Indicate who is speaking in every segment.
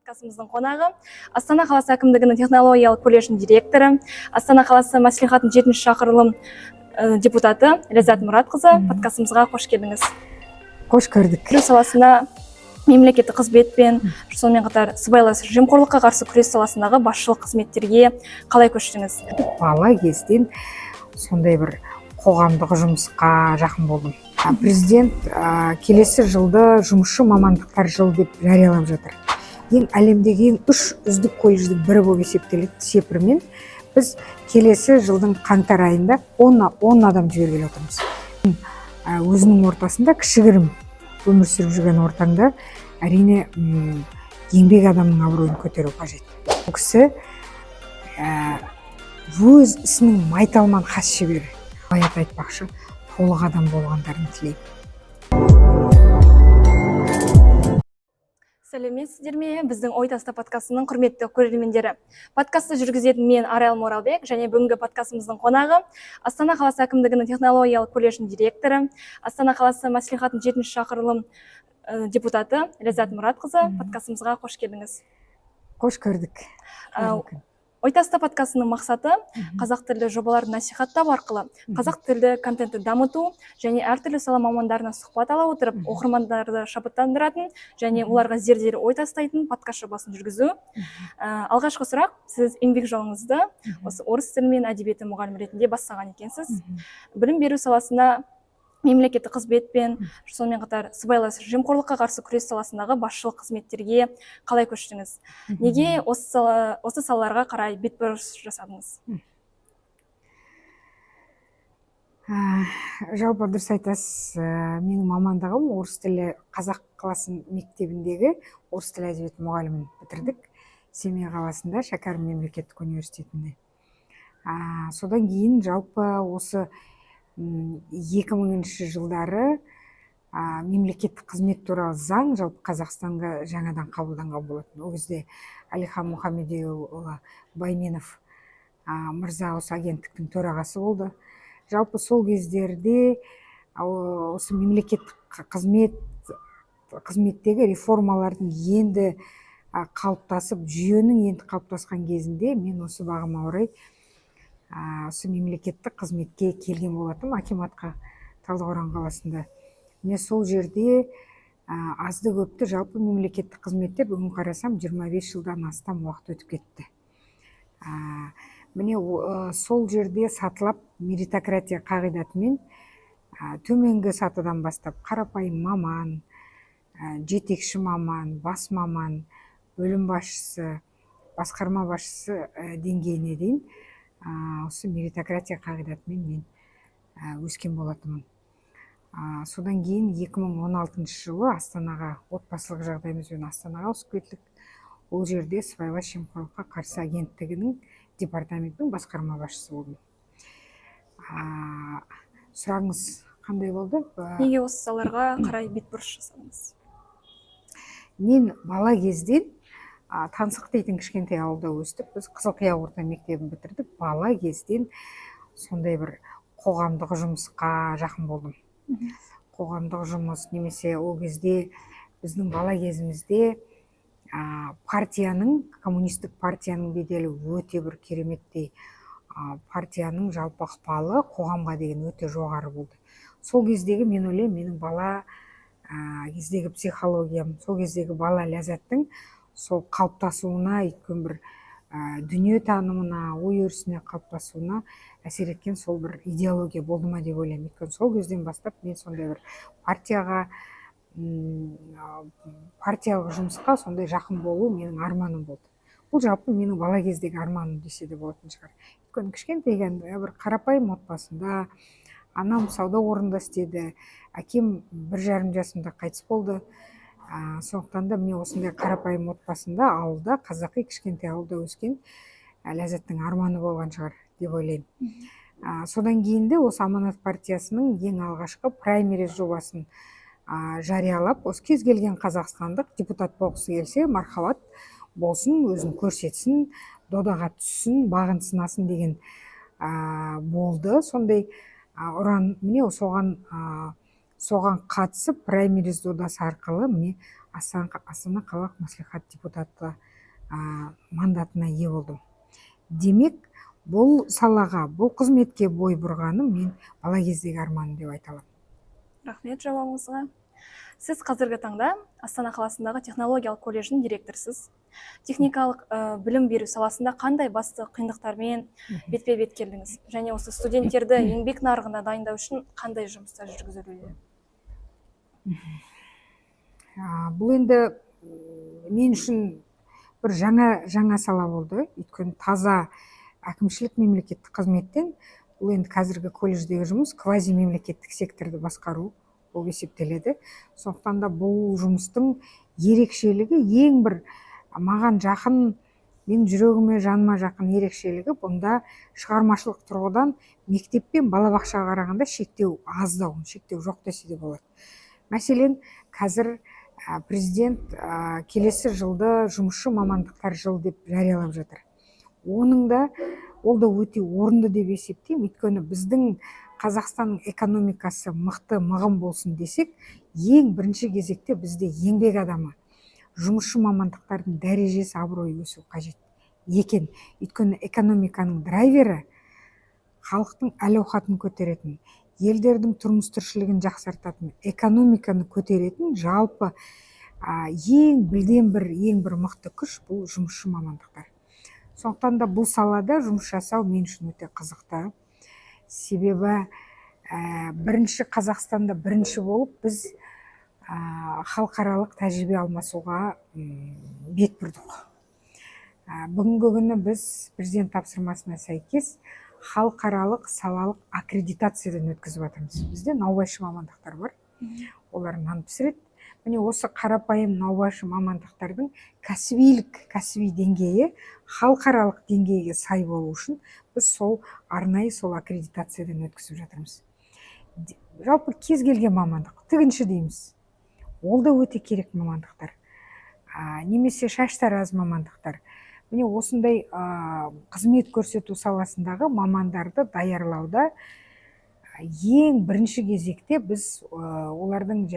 Speaker 1: подкастымыздың қонағы Астана қаласы әкімдігінің технологиялық колледжінің директоры, Астана қаласы мәслихатының 7-ші шақырылым депутаты Ләззат Мұратқызы. Подкастымызға қош келдіңіз.
Speaker 2: Қош көрдік.
Speaker 1: Күрес саласына мемлекеттік қызметпен, сонымен қатар сыбайлас жемқорлыққа қарсы күрес саласындағы басшылық қызметтерге қалай көштіңіз?
Speaker 2: Бала кезден сондай бір қоғамдық жұмысқа жақын болдым. Президент келесі жылды жұмысшы мамандықтар жылы деп жариялап жатыр. Әлемдегі 3 үздік колледждің бірі болып есептеледі. Сепірмен біз келесі жылдың қаңтар айында 10 адам жібергелі отырмыз. Өзінің ортасында кішігірім өмір сүріп жүрген ортаңда әрине еңбек адамның абыройын көтеру қажет. Бұл кісі өз ісінің майталман хас шебері. Аят айтпақшы, толық адам болғандарын тілеймін.
Speaker 1: Сәлеметсіздер ме? Біздің Ой таста подкастының құрметті көрермендері. Подкастты жүргізетін мен Арал Моралбек және бүгінгі подкастымыздың қонағы Астана қаласы әкімдігінің технологиялық колледжінің директоры, Астана қаласы мәслихатының 7-ші шақырылым депутаты Ләззат Мұратқызы. Подкастымызға қош келдіңіз.
Speaker 2: Қош көрдік.
Speaker 1: Ой таста подкастының мақсаты қазақ тілді жобаларды насихаттау арқылы қазақ тілді контентті дамыту және әртүрлі сала мамандарына сұхбат ала отырып, оқырмандарды шабыттандыратын және оларға зерделі ой тастайтын подкаст жобасын жүргізу. Алғашқы сұрақ, сіз еңбек жолыңызды осы орыс тілі мен әдебиеті мұғалімі ретінде бастаған екенсіз. Білім беру саласына мемлекеттік қызметпен, сонымен қатар сыбайлас жемқорлыққа қарсы күрес саласындағы басшылық қызметтерге қалай көштіңіз? Неге осы салаларға қарай бетбұрыс жасадыңыз?
Speaker 2: Жалпы дұрыс айтасыз. Менің мамандығым орыс тілі қазақ қаласы мектебіндегі орыс тілі әдебиеті мұғалімін бітірдік. Семей қаласында Шәкәрім мемлекеттік университетінде. Содан кейін жалпы осы 2000 жылдары мемлекеттік қызмет туралы заң жалпы Қазақстанға жаңадан қабылданған болатын. Ол кезде Әлихан Мұхамедиұлы Байменов мырза осы агенттіктің төрағасы болды. Жалпы сол кездерде осы мемлекеттік қызметтегі реформалардың енді қалыптасып, жүйенің енді қалыптасқан кезінде мен осы бағыма орай осы мемлекеттік қызметке келген болатым акиматқа Талдықорған қаласында. Мен сол жерде азды көпті жалпы мемлекеттік қызметте бүгін қарасам 25 жылдан астам уақыт өтіп кетті. Міне сол жерде сатылап меритократия қағидатымен төменгі сатыдан бастап қарапайым маман, жетекші маман, бас маман, бөлім басшысы, басқарма басшысы деңгейіне дейін осы меритократия қағидатымен мен өскен болатымын. Содан кейін 2016 жылы Астанаға, отбасылық жағдайымызбен Астанаға ауысып кеттік. Ол жерде сыбайлас жемқорлыққа қарсы агенттігінің департаментінің басқарма басшысы болдым. Сұрағыңыз қандай болды?
Speaker 1: Неге осы салаларға қарай бетбұрыс жасадыңыз?
Speaker 2: Мен бала кезден Таңсық дейтін кішкентай ауылда өстік. Біз Қызылқия орта мектебін бітірдік. Бала кезден сондай бір қоғамдық жұмысқа жақын болдым. Қоғамдық жұмыс немесе ол кезде біздің бала кезімізде коммунистік партияның беделі өте бір кереметтей, партияның жалпы ықпалы қоғамға деген өте жоғары болды. Сол кездегі мен ойлаймын, менің бала кездегі психологиям, сол кездегі бала ләззаттың сол қалыптасуына, өйткені бір дүние танымына, ой өрісіне қалыптасуына әсер еткен сол бір идеология болды ма деп ойлаймын. Өйткені сол кезден бастап мен сондай бір партиялық жұмысқа сондай жақын болу менің арманым болды. Бұл жалпы менің бала кездегі арманым десе де болатын шығар. Өйткені кішкентайдан бір қарапайым отбасында анам сауда орнында істеді, әкем 1,5 жасымда қайтыс болды. Сондықтан да міне осындай қарапайым отбасында, ауылда, қазақи кішкентай ауылда өскен ләззаттың арманы болған шығар деп ойлаймын. Содан кейін де осы Аманат партиясының ең алғашқы праймериз жобасын жариялап, осы кез келген қазақстандық депутат болғысы келсе, мархабат болсын, өзін көрсетсін, додаға түссін, бағын сынасын деген болды. Сондай ұран, міне соған қатысып праймериз додасы арқылы міне Астана қалалық мәслихат депутаты мандатына ие болдым. Демек, бұл салаға, бұл қызметке бой бұрғаным мен бала кездегі арманым деп айта аламын.
Speaker 1: Рахмет жауабыңызға. Сіз қазіргі таңда Астана қаласындағы технологиялық колледждің директорысыз. Техникалық білім беру саласында қандай басты қиындықтармен бетпе-бет келдіңіз? Және осы студенттерді еңбек нарығына дайындау үшін қандай жұмыстар жүргізілуде?
Speaker 2: Бұл енді мен үшін бір жаңа сала болды. Өйткені таза әкімшілік мемлекеттік қызметтен бұл енді қазіргі колледждегі жұмыс квази мемлекеттік секторды басқару болып есептеледі. Сондықтан да бұл жұмыстың ерекшелігі ең бір маған жақын, менің жүрегіме, жаныма жақын ерекшелігі бұнда шығармашылық тұрғыдан мектеп пен балабақшаға қарағанда шектеу аздау, шектеу жоқ десе де болады. Мәселен, қазір президент келесі жылды жұмысшы мамандықтар жылы деп жариялап жатыр. Оның да ол да өте орынды деп есептеймін. Өйткені біздің Қазақстанның экономикасы мықты, мығым болсын десек, ең бірінші кезекте бізде еңбек адамы, жұмысшы мамандықтардың дәрежесі, абыройы өсу қажет екен. Өйткені экономиканың драйвері халықтың әл-ауқатын көтеретін, елдердің тұрмыс тіршілігін жақсартатын, экономиканы көтеретін жалпы ең бір мықты күш бұл жұмысшы мамандықтар. Сондықтан да бұл салада жұмыс жасау мен үшін өте қызықты. Себебі бірінші Қазақстанда бірінші болып біз халықаралық тәжірибе алмасуға бет бұрдық. Бүгінгі күні біз президент тапсырмасына сәйкес халықаралық салалық аккредитациядан өткізіп жатырмыз. Бізде наубайшы мамандықтар бар. Олар нан пісіреді. Міне осы қарапайым наубайшы мамандықтардың кәсіби деңгейі халықаралық деңгейге сай болу үшін біз арнайы сол аккредитациядан өткізіп жатырмыз. Жалпы кез келген мамандық, тігінші дейміз. Ол да өте керек мамандықтар. Немесе шаштараз мамандықтар. Міне осындай қызмет көрсету саласындағы мамандарды даярлауда ең бірінші кезекте біз олардың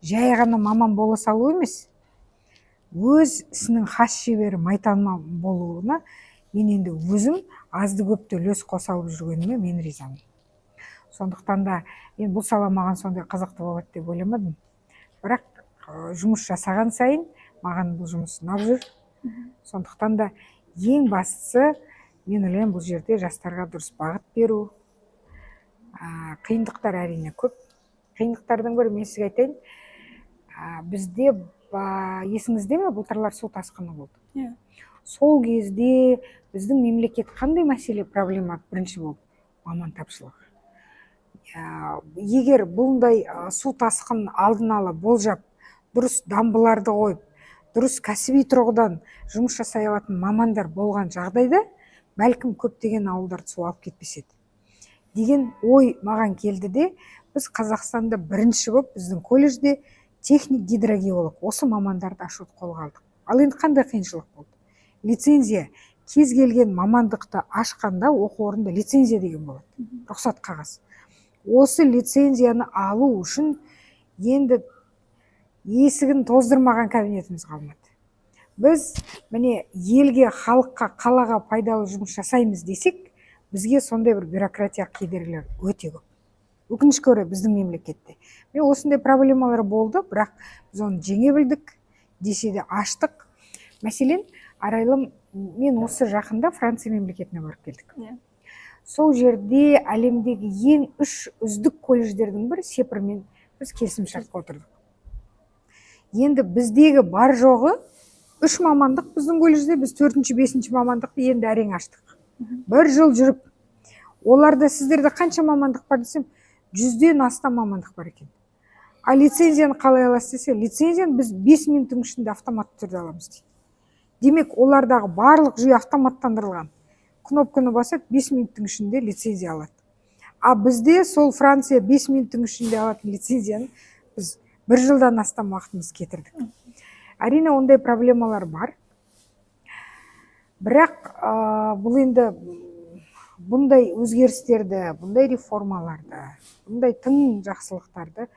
Speaker 2: жай ғана маман бола салу емес, өз ісінің хас шебері, майталман болуына мен енді өзім азды көпті үлес қоса алып жүргеніме мен ризамын. Сондықтан да мен бұл сала маған сондай қызықты болады деп ойламадым. Бірақ жұмыс жасаған сайын маған бұл жұмыс ұнап жүр. Сондықтан да ең бастысы мен ойлаймын бұл жерде жастарға дұрыс бағыт беру. Қиындықтар әрине көп. Қиындықтардың бірі мен сізге айтайын. Бізде есіңізде ме, былтырлар су тасқыны болды. Сол кезде біздің мемлекет қандай мәселе, проблема бірінші болды? Маман тапшылығы. Егер бұндай су тасқын алдын ала болжап, дұрыс дамбыларды қойып, дұрыс кәсіби тұрғыдан жұмыс жасай алатын мамандар болған жағдайда, бәлкім көптеген ауылдарды су алып кетпес еді деген ой маған келді де, біз Қазақстанда бірінші болып біздің колледжде техник гидрогеолог осы мамандарды ашуды қолға алдық. Ал енді қандай қиыншылық болды? Лицензия, кез келген мамандықты ашқанда оқу орнында лицензия деген болады, рұқсат қағаз. Осы лицензияны алу үшін енді есігін тоздырмаған кабинетіміз қалмады. Біз міне елге, халыққа, қалаға пайдалы жұмыс жасаймыз десек, бізге сондай бір бюрократиялық кедергілер өте көп. Өкінішке орай біздің мемлекетте. Мен осындай проблемалар болды, бірақ біз оны жеңе білдік, десе де аштық. Мәселен, арайлым, мен осы жақында Франция мемлекетіне барып келдік. Сол жерде әлемдегі ең 3 үздік колледждердің бірі Сепрмен біз келісімшартқа отырдық. Енді біздегі бар жоғы 3 мамандық біздің колледжде, біз 4-5 мамандықты енді әрең аштық. Бір жыл жүріп, оларда сіздерде қанша мамандық бар десем, 100-ден астам мамандық бар екен. А лицензияны қалай аласыз десе, лицензияны біз 5 минуттың ішінде автоматты түрде аламыз дейді. Демек, олардағы барлық жүйе автоматтандырылған. Кнопканы басып, 5 минуттың ішінде лицензия алады. А бізде сол Франция 5 минуттың ішінде алатын лицензияны біз 1 жылдан астам уақытымыз кетірдік. Әрине, ондай проблемалар бар. Бірақ бұл енді бұндай өзгерістерді, бұндай реформаларды, бұндай тың жақсылықтарды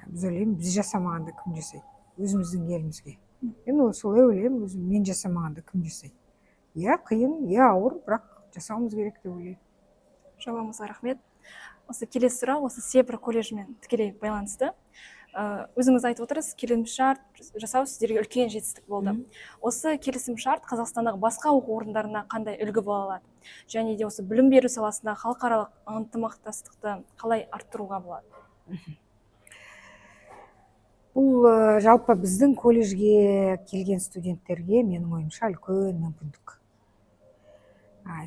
Speaker 2: біз ойлаймын, біз жасамағанда кім жасайды? өзіміздің елімізге. Мен солай ойлаймын, өзім мен жасамағанда кім жасайды? Иә қиын, иә ауыр, бірақ жасауымыз керек деп ойлаймын.
Speaker 1: Жауабыңызға рахмет. Осы келесі сұрақ осы Сепр колледжімен тікелей байланысты. Өзіңіз айтып отырсыз, келісімшарт жасау сіздерге үлкен жетістік болды. Осы келісімшарт Қазақстандағы басқа оқу орындарына қандай үлгі бола алады? Және де осы білім беру саласында халықаралық ынтымақтастықты қалай арттыруға болады?
Speaker 2: Бұл жалпы біздің колледжге келген студенттерге менің ойымша үлкен мүмкіндік.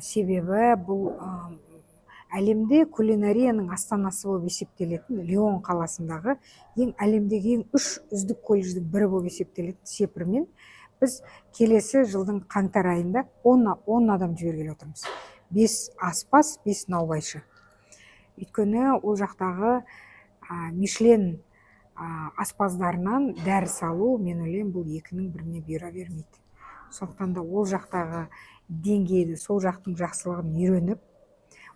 Speaker 2: Себебі бұл әлемде кулинарияның астанасы болып есептелетін Лион қаласындағы әлемдегі ең 3 үздік колледждің бірі болып есептелетін Сепрмен біз келесі жылдың қаңтар айында 10 адам жібергелі отырмыз. 5 аспаз, 5 наубайшы. Өйткені ол жақтағы Мишлен аспаздарынан дәріс алу, мен ойлаймын, бұл екінің біріне бұйыра бермейді. Сондықтан да ол жақтағы деңгейді, сол жақтың жақсылығын үйреніп,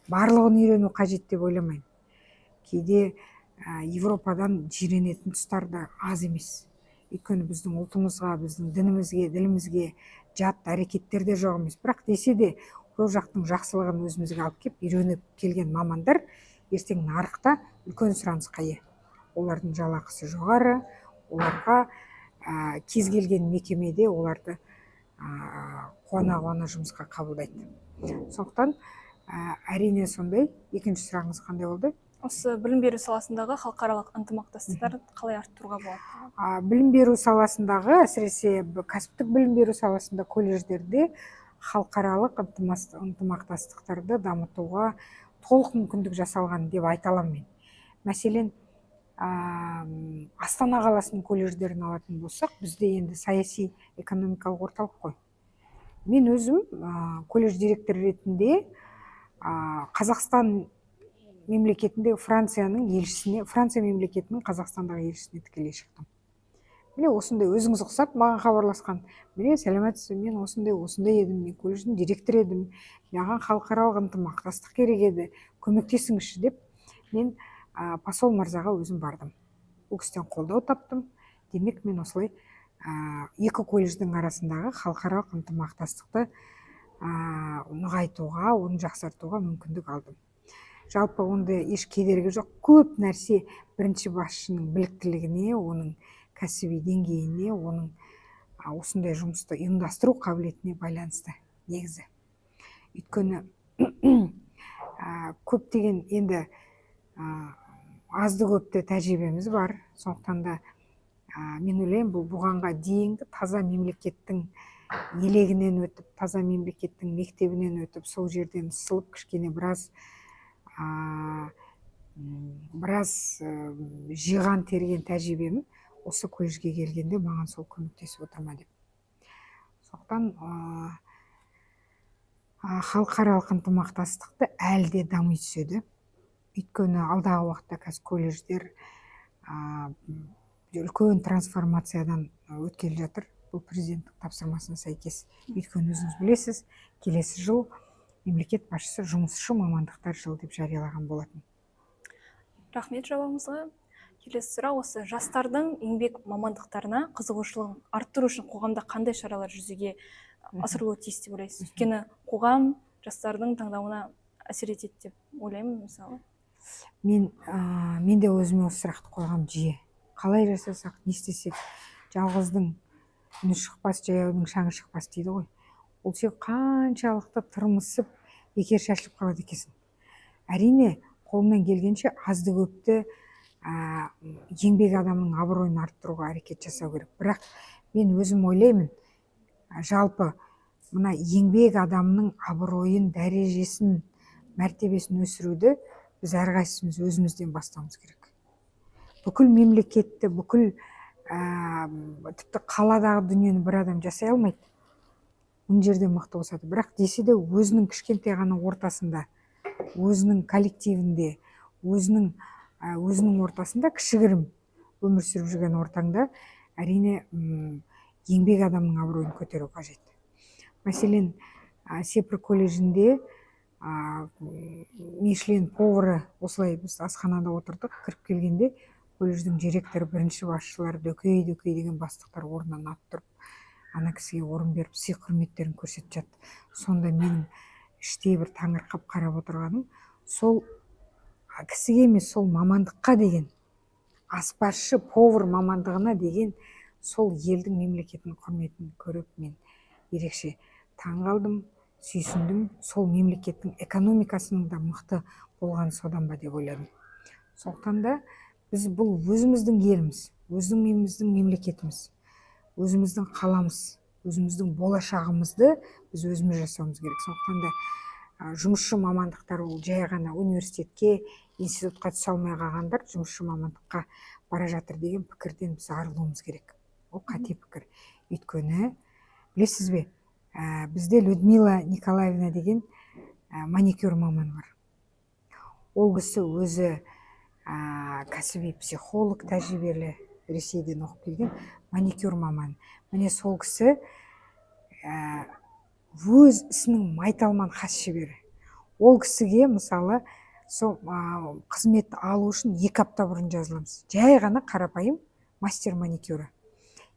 Speaker 2: барлығын үйрену қажет деп ойламаймын. Кейде Европадан жиренетін тұстар да аз емес. Өйткені біздің ұлтымызға, біздің дінімізге, ділімізге жат әрекеттер де жоқ емес. Бірақ десе де сол жақтың жақсылығын өзімізге алып келіп, үйреніп келген мамандар ертең нарықта үлкен сұранысқа ие. Олардың жалақысы жоғары, оларға кез келген мекемеде оларды қуана жұмысқа қабылдайды. Сондықтан әрине сондай. Екінші сұрағыңыз қандай болды?
Speaker 1: Осы білім беру саласындағы халықаралық ынтымақтастықтарды қалай арттыруға болады?
Speaker 2: Білім беру саласындағы, әсіресе кәсіптік білім беру саласында колледждерде халықаралық ынтымақтастықтарды дамытуға толық мүмкіндік жасалған деп айта аламын мен. Мәселен, Астана қаласының колледждерін алатын болсақ, бізде енді саяси экономикалық орталық қой. Мен өзім колледж директоры ретінде Қазақстан мемлекетінде Франция мемлекетінің Қазақстандағы елшісіне тікелей шықтым. Міне осындай, өзіңіз ұқсап маған хабарласқан. Міне сәлеметсіз, мен осындай едім, мен колледждің директор едім, маған халықаралық ынтымақтастық керек еді, көмектесіңізші деп мен посол мырзаға өзім бардым. Ол кісіден қолдау таптым. Демек мен осылай екі колледждің арасындағы халықаралық ынтымақтастықты нығайтуға, оны жақсартуға мүмкіндік алдым. Жалпы онда еш кедергі жоқ. Көп нәрсе бірінші басшының біліктілігіне, оның кәсіби деңгейіне, оның осындай жұмысты ұйымдастыру қабілетіне байланысты негізі. Өйткені көптеген енді азды көпті тәжірибеміз бар. Сондықтан да мен ойлаймын, бұл бұғанға дейінгі таза мемлекеттің елегінен өтіп, таза мемлекеттің мектебінен өтіп, сол жерден сылып кішкене біраз жиған терген тәжірибемін осы колледжге келгенде маған сол көмектесіп отырма деп. Сондықтан халықаралық ынтымақтастықты әлі де дами түседі. Өйткені алдағы уақытта қазір колледждер үлкен трансформациядан өткелі жатыр. Бұл президенттің тапсырмасына сәйкес. Өйткені өзіңіз білесіз, келесі жыл мемлекет басшысы жұмысшы мамандықтар жылы деп жариялаған болатын.
Speaker 1: Рахмет жауабыңызға. Келесі сұрақ осы жастардың еңбек мамандықтарына қызығушылығын арттыру үшін қоғамда қандай шаралар жүзеге асырылуы тиіс деп ойлайсыз? Өйткені қоғам жастардың таңдауына әсер етеді деп ойлаймын, мысалы.
Speaker 2: Мен де өзіме осы сұрақты қойғам жиі. Қалай жасасақ, не істесек, жалғыздың үні шықпас, жаяудың шаңы шықпас дейді ғой. Ол сен қаншалықты тырмысып, бекер шашылып қалады екенсің. Әрине, қолымнан келгенше азды көпті еңбек адамның абыройын арттыруға әрекет жасау керек. Бірақ мен өзім ойлаймын, жалпы мына еңбек адамның абыройын, дәрежесін, мәртебесін өсіруді біз әрқайсымыз өзімізден бастауымыз керек. Бүкіл мемлекетті, бүкіл тіпті қаладағы дүниені бір адам жасай алмайды. Мың жерде мықты болсады. Бірақ десе де өзінің кішкентай ғана ортасында, өзінің коллективінде, өзінің ортасында кішігірім өмір сүріп жүрген ортаңда әрине еңбек адамның абыройын көтеру қажет. Мәселен, Сепр колледжінде Мишлен повары осылай біз асханада отырдық, кіріп келгенде колледждің директоры, бірінші басшылары, дөкей деген бастықтар орнынан атып тұрып ана кісіге орын беріп сый құрметтерін көрсетіп жатты. Сонда менің іштей бір таңырқап қарап отырғаным, сол кісіге емес, сол мамандыққа деген, аспазшы, повар мамандығына деген сол елдің мемлекетінің құрметін көріп мен ерекше таңғалдым, сүйсіндім. Сол мемлекеттің экономикасының да мықты болғаны содан ба деп ойладым. Сондықтан да біз бұл өзіміздің еліміз, өзіміздің мемлекетіміз, өзіміздің қаламыз, өзіміздің болашағымызды біз өзіміз жасауымыз керек. Сондықтан да жұмысшы мамандықтар ол жай ғана университетке, институтқа түсе алмай қалғандар жұмысшы мамандыққа бара жатыр деген пікірден біз арылуымыз керек. Ол қате пікір. Өйткені білесіз бе, бізде Людмила Николаевна деген маникюр маман бар. Ол кісі өзі кәсіби психолог, тәжірибелі, Ресейден оқып келген маникюр маман. Міне сол кісі өз ісінің майталман хас шебері. Ол кісіге мысалы сол қызметті алу үшін 2 апта бұрын жазыламыз. Жай ғана қарапайым мастер маникюрі.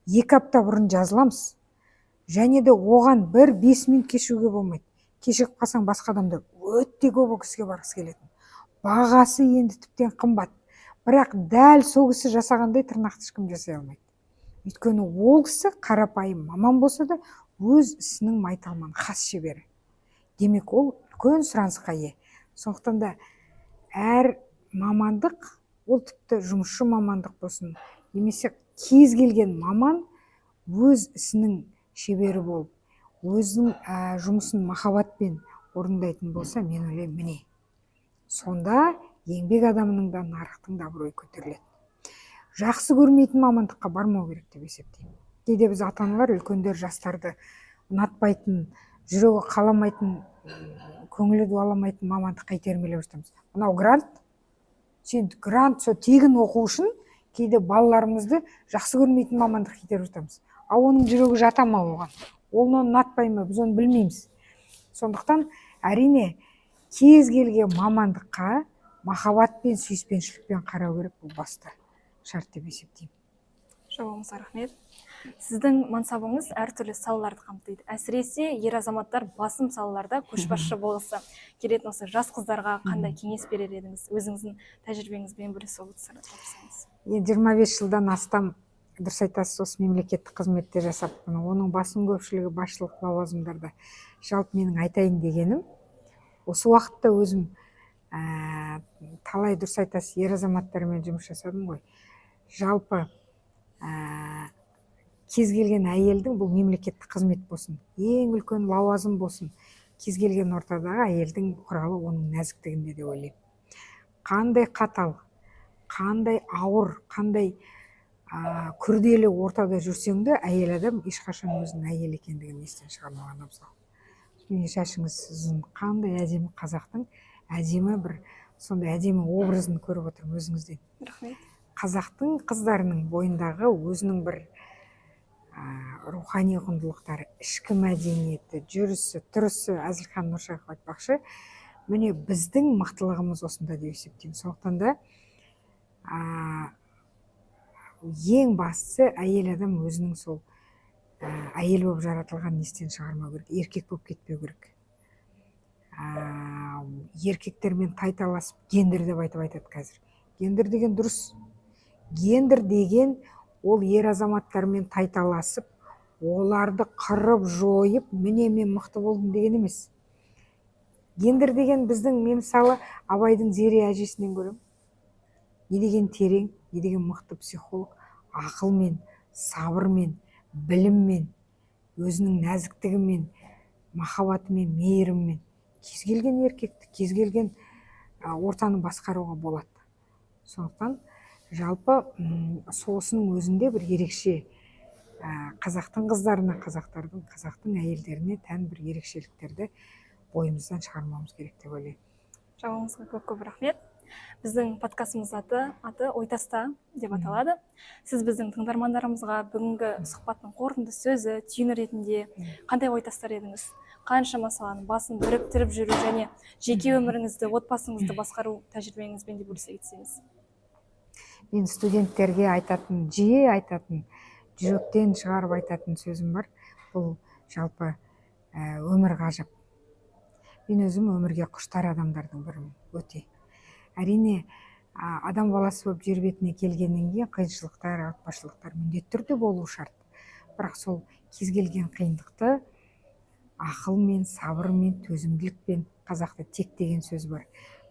Speaker 2: 2 апта бұрын жазыламыз. Және де оған 1-5 минут кешуге болмайды. Кешігіп қалсаң басқа адамдар өте көп ол кісіге барғысы келетін. Бағасы енді тіптен қымбат. Бірақ дәл сол кісі жасағандай тырнақты ешкім жасай алмайды. Өйткені ол кісі қарапайым маман болса да өз ісінің майталман хас шебері. Демек ол үлкен сұранысқа ие. Сондықтан да әр мамандық, ол тіпті жұмысшы мамандық болсын, немесе кез келген маман өз ісінің шебері болып, өзінің жұмысын махаббатпен орындайтын болса, мен ойлаймын, міне сонда еңбек адамының да, нарықтың да абыройы көтеріледі. Жақсы көрмейтін мамандыққа бармау керек деп есептеймін. Кейде біз ата-аналар үлкендер жастарды ұнатпайтын, жүрегі қаламайтын, көңілі дуаламайтын мамандыққа итермелеп жатамыз. Мынау грант, сен грант сол тегін оқу үшін кейде балаларымызды жақсы көрмейтін мамандыққа итеріп жатамыз. Ал оның жүрегі жата ма оған? Ол оны ұнатпай ма? Біз оны білмейміз. Сондықтан әрине кез келген мамандыққа махаббатпен, сүйіспеншілікпен қарау керек, бұл басты шарт деп есептеймін.
Speaker 1: Жауабыңызға рахмет. Сіздің мансабыңыз әртүрлі салаларды қамтиды. Әсіресе ер азаматтар басым салаларда көшбасшы болса келетін осы жас қыздарға қандай кеңес берер едіңіз? Өзіңіздің тәжірибеңізбен бөлісіп отырсаңыз.
Speaker 2: 25 жылдан астам, дұрыс айтасыз, осы мемлекеттік қызметте жасап, оның басым көпшілігі басшылық лауазымдарда. Жалпы менің айтайын дегенім, осы уақытта өзім талай, дұрыс айтасыз, ер азаматтармен жұмыс жасадым ғой. Жалпы кез келген әйелдің, бұл мемлекеттік қызмет болсын, ең үлкен лауазым болсын, кез келген ортадағы әйелдің құралы оның нәзіктігінде деп ойлаймын. Қандай қатал, қандай ауыр, қандай күрделі ортада жүрсең де, әйел адам ешқашан өзінің әйел екендігін естен шығармаған абзал. Менің шашыңыз ұзын, қандай әдемі, қазақтың әдемі бір сондай әдемі образын көріп отырмын өзіңізден.
Speaker 1: Рахмет.
Speaker 2: Қазақтың қыздарының бойындағы өзінің бір рухани құндылықтары, ішкі мәдениеті, жүрісі, тұрысы, Әзілхан Нұршақов айтпақшы, міне біздің мықтылығымыз осында деп есептеймін. Сондықтан да ең бастысы әйел адам өзінің сол әйел болып жаратылған естен шығармау керек, еркек болып кетпеу керек. Еркектермен тайталасып, гендер деп айтады қазір. Гендер деген дұрыс. Гендер деген ол ер азаматтармен тайталасып, оларды қырып жойып, міне мен мықты болдым деген емес. Гендер деген біздің, мен мысалы Абайдың Зере әжесінен көремін. Не деген терең, не деген мықты психолог, ақылмен, сабырмен, біліммен, өзінің нәзіктігімен, махаббатымен, мейіріммен кез келген еркекті, кез келген ортаны басқаруға болады. Сондықтан жалпы осының өзінде бір ерекше қазақтың қыздарына, қазақтың әйелдеріне тән бір ерекшеліктерді бойымыздан шығармауымыз керек деп ойлаймын.
Speaker 1: Жауабыңызға көп рахмет. Біздің подкастымыз аты Ойтаста деп аталады. Сіз біздің тыңдармандарымызға бүгінгі сұхбаттың қорытынды сөзі, түйіні ретінде қандай ойтастар едіңіз? Қаншама саланың басын біріктіріп жүру және жеке өміріңізді, отбасыңызды басқару тәжірибеңізбен де бөлісе кетсеңіз.
Speaker 2: мен студенттерге айтатын, жиі айтатын, жүректен шығарып айтатын сөзім бар. Бұл жалпы өмір ғажап. Мен өзім өмірге құштар адамдардың бірімін, өте. Әрине, адам баласы болып жер бетіне келгеннен кейін қиыншылықтар, ауыртпашылықтар міндетті түрде болу шарт. Бірақ сол кез келген қиындықты ақылмен, сабырмен, төзімділікпен, қазақта тек деген сөз бар.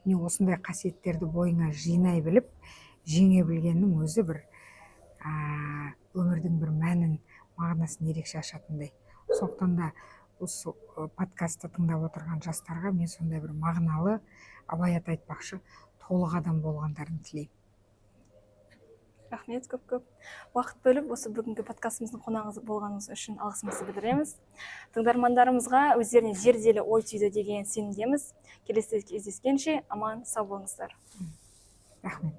Speaker 2: Міне осындай қасиеттерді бойыңа жинай біліп, жеңе білгеннің өзі бір өмірдің бір мәнін, мағынасын ерекше ашатындай. Сондықтан да осы подкастты тыңдап отырған жастарға мен сондай бір мағыналы, абай ата айтпақшы, толық адам болғандарын тілеймін.
Speaker 1: Рахмет көп. Уақыт бөліп, осы бүгінгі подкастымыздың қонағы болғаныңыз үшін алғысымызды білдіреміз. Тыңдармандарымызға өздеріне зерделі ой түйді деген сенімдеміз. Келесі кездескенше аман сау болыңыздар.
Speaker 2: Рахмет.